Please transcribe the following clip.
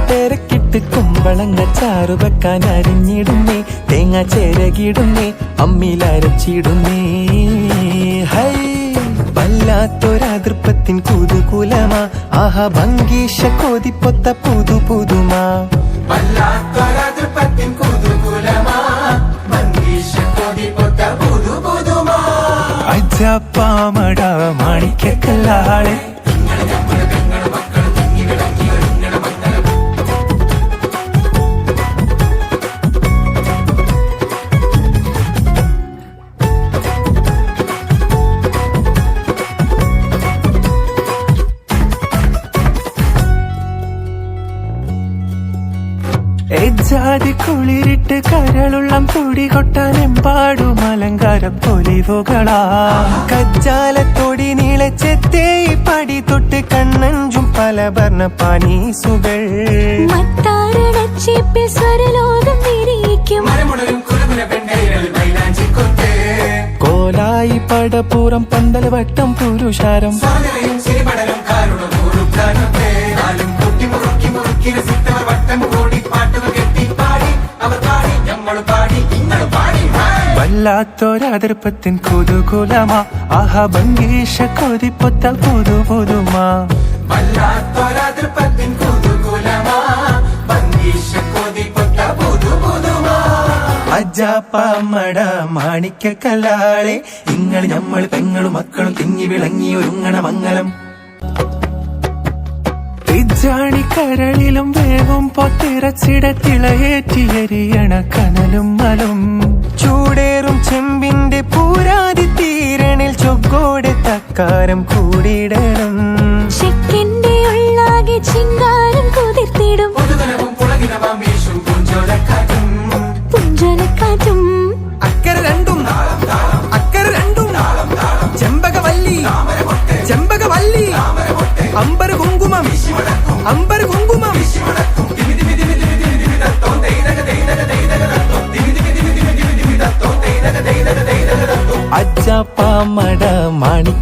തിരക്കിട്ട് കുമ്പളങ്ങ ചാറു വെക്കാൻ അരിഞ്ഞിടുന്നേ, തേങ്ങ ചേരകിടുന്നേ, അമ്മിലരച്ചിടുന്നേ. ഹൈ വല്ലാത്തൊരതൃപ്പത്തിൻ കുതുകുലമാ, ആഹാ ഭംഗീഷ കൊതിപ്പൊത്ത പുതു പുതുമാ. വല്ലാത്തൊരതൃപ്പത്തിൻ കുതുകുലമാ, ഭംഗീഷ കൊതിപ്പൊത്ത പുതു പുതുമാ. അജപ്പാമട മാണിക്കല്ലാളെ ജാതി കുളിരിട്ട് കരളുള്ളം തുടി കൊട്ടാനെമ്പാടും അലങ്കാര പൊലിവുകളാ. കജ്ജാലത്തൊടി നീളച്ചെത്തേ പടി തൊട്ട് കണ്ണഞ്ചും പല വർണ്ണ പാനീസുകൾ. കോലായി പടപ്പൂറം പന്തൽ വട്ടം പുരുഷാരം വല്ലാത്തൊരതൃപ്പത്തിൻ കുതുകുലമാ, ആഹാ ഭംഗീഷ കൊതിപ്പൊത്ത പുതു പുതുമാ. വല്ലാത്തൊരതൃപ്പത്തിൻ കുതുകുലമാ, ഭംഗീഷ കൊതിപ്പൊത്ത പുതു പുതുമാ. അജാപ്പമ്മട മാണിക്കല്ലാളെ, ഇങ്ങള് ഞമ്മള് പെങ്ങളും മക്കളും തിങ്ങി വിളങ്ങി ഒരുങ്ങണ മംഗലം. ജാണിക്കരളിലും വേവും പൊത്തിറച്ചിട തിളയേറ്റിയരിയണ കനലും മലും. ചൂടേറും ചെമ്പിന്റെ പൂരാതി തീരണിൽ ചൊക്കോടെ തക്കാരം കൂടിയിടണം. ചെക്കിന്റെ ഉള്ളാകെ ചിങ്കാരം കുതിർത്തിടും പുഞ്ചോലക്കാറ്റും. അക്കര രണ്ടും ചെമ്പകവല്ലി ചെമ്പകവല്ലി, അമ്പര കുങ്കുമം അമ്പര കുങ്കുമം. അജാപ്പമട മാണി